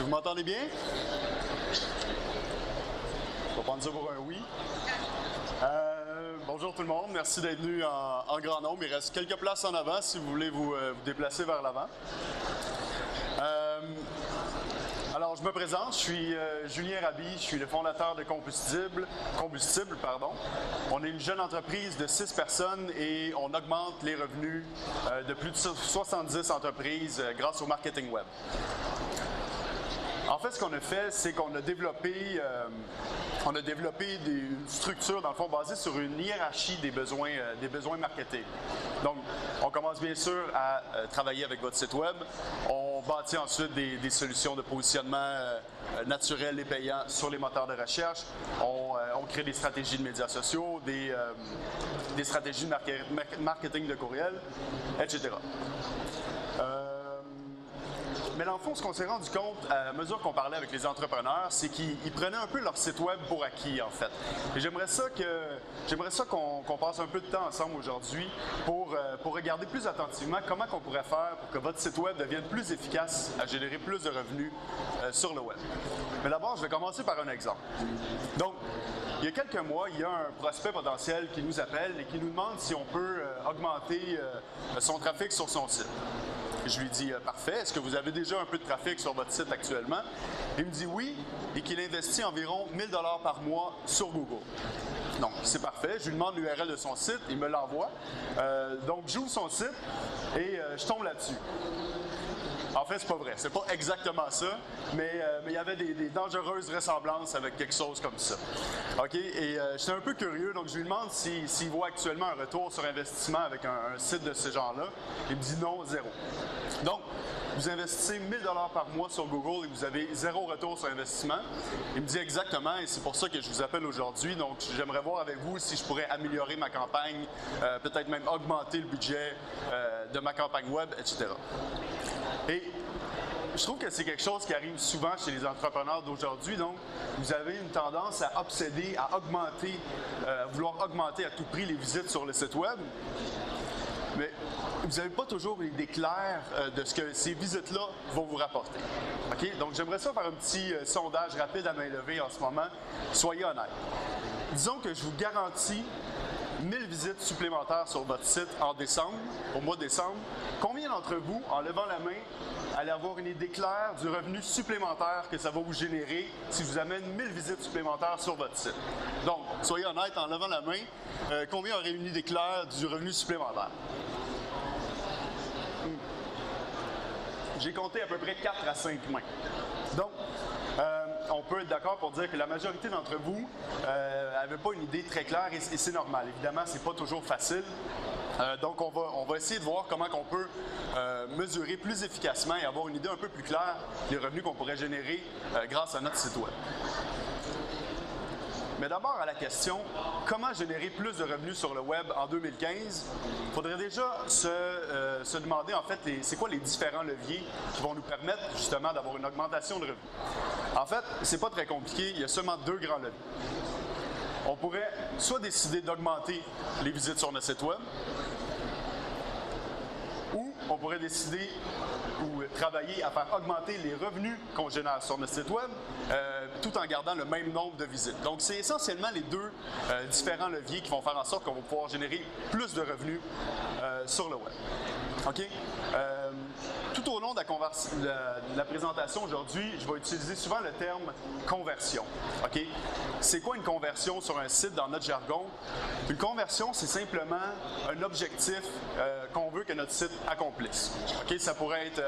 Vous m'entendez bien? On va prendre ça pour un oui. Bonjour tout le monde, merci d'être venu en grand nombre. Il reste quelques places en avant si vous voulez vous déplacer vers l'avant. Alors, je me présente, je suis Julien Raby, je suis le fondateur de Combustible. On est une jeune entreprise de 6 personnes et on augmente les revenus de plus de 70 entreprises grâce au marketing web. En fait, ce qu'on a fait, c'est qu'on a développé, une structure, dans le fond, basée sur une hiérarchie des besoins marketing. Donc, on commence bien sûr à travailler avec votre site web. On bâtit ensuite des solutions de positionnement naturel et payant sur les moteurs de recherche. On crée des stratégies de médias sociaux, des stratégies de marketing de courriel, etc. Mais dans le fond, ce qu'on s'est rendu compte à mesure qu'on parlait avec les entrepreneurs, c'est qu'ils prenaient un peu leur site web pour acquis, en fait. Et j'aimerais ça qu'on passe un peu de temps ensemble aujourd'hui pour regarder plus attentivement comment on pourrait faire pour que votre site web devienne plus efficace à générer plus de revenus sur le web. Mais d'abord, je vais commencer par un exemple. Donc, il y a quelques mois, il y a un prospect potentiel qui nous appelle et qui nous demande si on peut augmenter son trafic sur son site. Je lui dis « Parfait, est-ce que vous avez déjà un peu de trafic sur votre site actuellement? » Il me dit oui et qu'il investit environ 1 000 $ par mois sur Google. Donc, c'est parfait. Je lui demande l'URL de son site, il me l'envoie. Donc, j'ouvre son site et je tombe là-dessus. En fait, c'est pas vrai. C'est pas exactement ça, mais il y avait des dangereuses ressemblances avec quelque chose comme ça. OK? Et j'étais un peu curieux, donc je lui demande s'il voit actuellement un retour sur investissement avec un site de ce genre-là. Il me dit non, 0. Donc, vous investissez 1 000 $ par mois sur Google et vous avez 0 retour sur investissement. Il me dit exactement, et c'est pour ça que je vous appelle aujourd'hui. Donc, j'aimerais voir avec vous si je pourrais améliorer ma campagne, peut-être même augmenter le budget de ma campagne web, etc. Et je trouve que c'est quelque chose qui arrive souvent chez les entrepreneurs d'aujourd'hui. Donc, vous avez une tendance à obséder, à augmenter, vouloir augmenter à tout prix les visites sur le site web. Mais vous n'avez pas toujours l'idée claire de ce que ces visites-là vont vous rapporter. Okay? Donc, j'aimerais ça faire un petit sondage rapide à main levée en ce moment. Soyez honnête. Disons que je vous garantis 1000 visites supplémentaires sur votre site en décembre, au mois de décembre. Combien d'entre vous, en levant la main, allez avoir une idée claire du revenu supplémentaire que ça va vous générer si je vous amène 1000 visites supplémentaires sur votre site? Donc, soyez honnête, en levant la main, combien auraient une idée claire du revenu supplémentaire? J'ai compté à peu près 4 à 5 mains. Donc, on peut être d'accord pour dire que la majorité d'entre vous n'avait pas une idée très claire et c'est normal. Évidemment, c'est pas toujours facile. Donc, on va essayer de voir comment on peut mesurer plus efficacement et avoir une idée un peu plus claire des revenus qu'on pourrait générer grâce à notre site web. Mais d'abord à la question, comment générer plus de revenus sur le web en 2015? Il faudrait déjà se demander en fait, c'est quoi les différents leviers qui vont nous permettre justement d'avoir une augmentation de revenus. En fait, c'est pas très compliqué, il y a seulement 2 grands leviers. On pourrait soit décider d'augmenter les visites sur notre site web, ou on pourrait décider ou travailler à faire augmenter les revenus qu'on génère sur notre site web tout en gardant le même nombre de visites. Donc, c'est essentiellement les 2 différents leviers qui vont faire en sorte qu'on va pouvoir générer plus de revenus sur le web. OK? Tout au long de la présentation aujourd'hui, je vais utiliser souvent le terme conversion. OK? C'est quoi une conversion sur un site dans notre jargon? Une conversion, c'est simplement un objectif qu'on veut que notre site accomplisse. OK? Ça pourrait être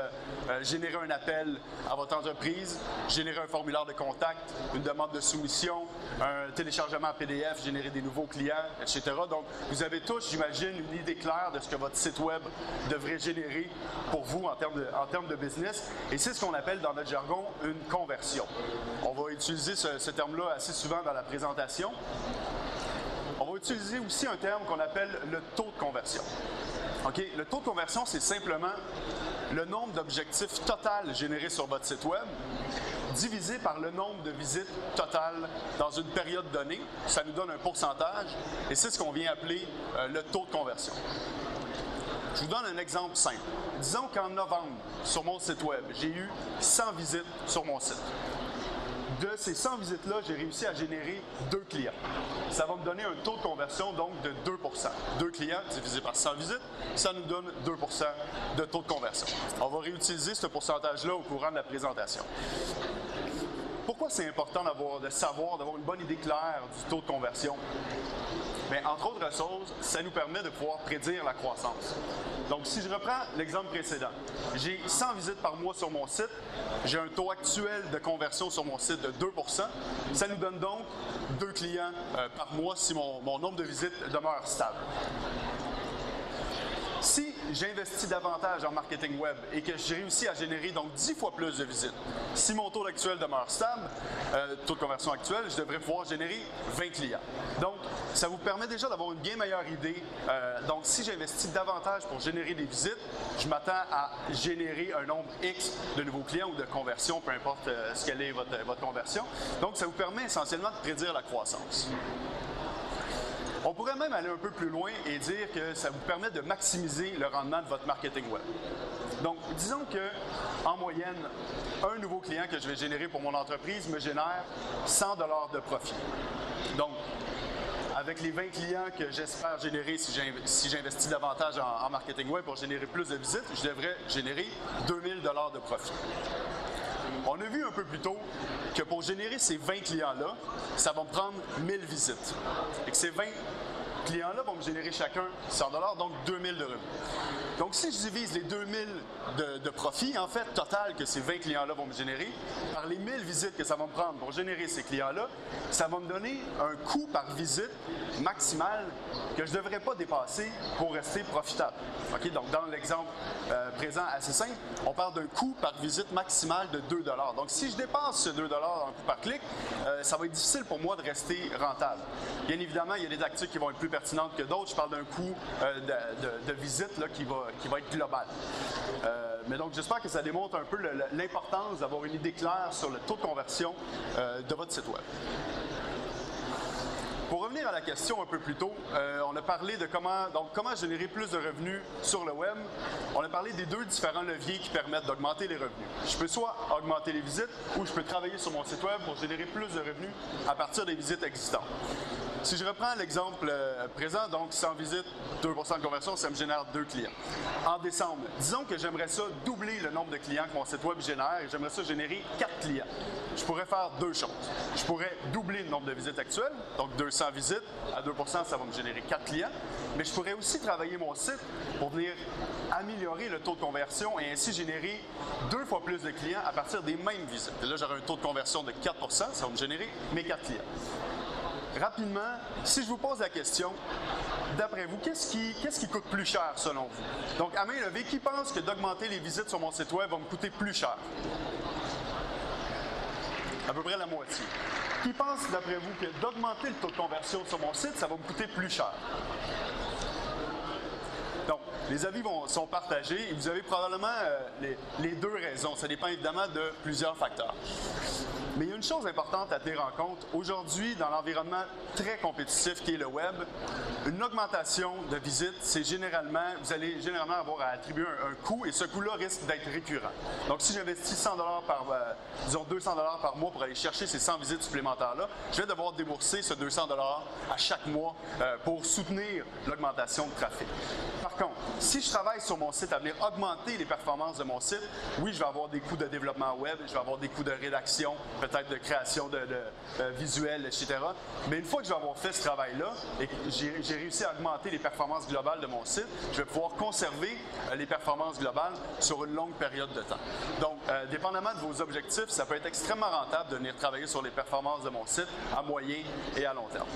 générer un appel à votre entreprise, générer un formulaire de contact, une demande de soumission, un téléchargement PDF, générer des nouveaux clients, etc. Donc, vous avez tous, j'imagine, une idée claire de ce que votre site web devrait générer pour vous en termes de business. Et c'est ce qu'on appelle dans notre jargon une conversion. On va utiliser ce terme-là assez souvent dans la présentation. On va utiliser aussi un terme qu'on appelle le taux de conversion. Okay? Le taux de conversion, c'est simplement le nombre d'objectifs total générés sur votre site web divisé par le nombre de visites totales dans une période donnée. Ça nous donne un pourcentage et c'est ce qu'on vient appeler le taux de conversion. Je vous donne un exemple simple. Disons qu'en novembre, sur mon site web, j'ai eu 100 visites sur mon site. De ces 100 visites-là, j'ai réussi à générer 2 clients. Ça va me donner un taux de conversion donc de 2 2 clients divisé par 100 visites, ça nous donne 2 de taux de conversion. On va réutiliser ce pourcentage-là au courant de la présentation. Pourquoi c'est important d'avoir une bonne idée claire du taux de conversion? Bien, entre autres choses, ça nous permet de pouvoir prédire la croissance. Donc, si je reprends l'exemple précédent, j'ai 100 visites par mois sur mon site, j'ai un taux actuel de conversion sur mon site de 2 ça nous donne donc 2 clients par mois si mon nombre de visites demeure stable. Si j'investis davantage en marketing web et que j'ai réussi à générer donc 10 fois plus de visites, si mon taux actuel demeure stable, taux de conversion actuel, je devrais pouvoir générer 20 clients. Donc, ça vous permet déjà d'avoir une bien meilleure idée. Donc, si j'investis davantage pour générer des visites, je m'attends à générer un nombre X de nouveaux clients ou de conversions, peu importe ce qu'elle est votre conversion. Donc, ça vous permet essentiellement de prédire la croissance. On pourrait même aller un peu plus loin et dire que ça vous permet de maximiser le rendement de votre marketing web. Donc, disons que, en moyenne, un nouveau client que je vais générer pour mon entreprise me génère 100 $ de profit. Donc, avec les 20 clients que j'espère générer si j'investis davantage en marketing web pour générer plus de visites, je devrais générer 2000 $ de profit. On a vu un peu plus tôt que pour générer ces 20 clients-là, ça va me prendre 1000 visites. Et que ces 20 clients-là vont me générer chacun 100 $, donc 2000 de revenus. Donc, si je divise les 2000 de profit, en fait, total que ces 20 clients-là vont me générer, par les 1000 visites que ça va me prendre pour générer ces clients-là, ça va me donner un coût par visite maximal que je ne devrais pas dépasser pour rester profitable. Okay? Donc, dans l'exemple présent assez simple, on parle d'un coût par visite maximal de 2 $. Donc, si je dépasse ce 2 $ en coût par clic, ça va être difficile pour moi de rester rentable. Bien évidemment, il y a des tactiques qui vont être plus pertinentes que d'autres. Je parle d'un coût de visite là, qui va être global. Mais donc, j'espère que ça démontre un peu l'importance d'avoir une idée claire sur le taux de conversion de votre site web. Pour revenir à la question un peu plus tôt, on a parlé de comment générer plus de revenus sur le web. On a parlé des 2 différents leviers qui permettent d'augmenter les revenus. Je peux soit augmenter les visites ou je peux travailler sur mon site web pour générer plus de revenus à partir des visites existantes. Si je reprends l'exemple présent, donc 100 visites, 2 % de conversion, ça me génère 2 clients. En décembre, disons que j'aimerais ça doubler le nombre de clients que mon site web génère et j'aimerais ça générer 4 clients. Je pourrais faire 2 choses. Je pourrais doubler le nombre de visites actuelles, donc 200 visites à 2 % ça va me générer 4 clients, mais je pourrais aussi travailler mon site pour venir améliorer le taux de conversion et ainsi générer 2 fois plus de clients à partir des mêmes visites. Et là, j'aurai un taux de conversion de 4 %, ça va me générer mes 4 clients. Rapidement, si je vous pose la question, d'après vous, qu'est-ce qui coûte plus cher selon vous? Donc, à main levée, qui pense que d'augmenter les visites sur mon site web va me coûter plus cher? À peu près la moitié. Qui pense, d'après vous, que d'augmenter le taux de conversion sur mon site, ça va me coûter plus cher? Donc, les avis sont partagés et vous avez probablement les 2 raisons. Ça dépend évidemment de plusieurs facteurs. Mais il y a une chose importante à tenir en compte. Aujourd'hui, dans l'environnement très compétitif qui est le web, une augmentation de visites, vous allez généralement avoir à attribuer un coût et ce coût-là risque d'être récurrent. Donc, si j'investis 100 $ disons 200 $ par mois pour aller chercher ces 100 visites supplémentaires-là, je vais devoir débourser ce 200 $ à chaque mois pour soutenir l'augmentation de trafic. Par contre, si je travaille sur mon site à venir augmenter les performances de mon site, oui, je vais avoir des coûts de développement web, je vais avoir des coûts de rédaction, peut-être de création de visuels, etc. Mais une fois que je vais avoir fait ce travail-là et que j'ai réussi à augmenter les performances globales de mon site, je vais pouvoir conserver les performances globales sur une longue période de temps. Donc, dépendamment de vos objectifs, ça peut être extrêmement rentable de venir travailler sur les performances de mon site à moyen et à long terme.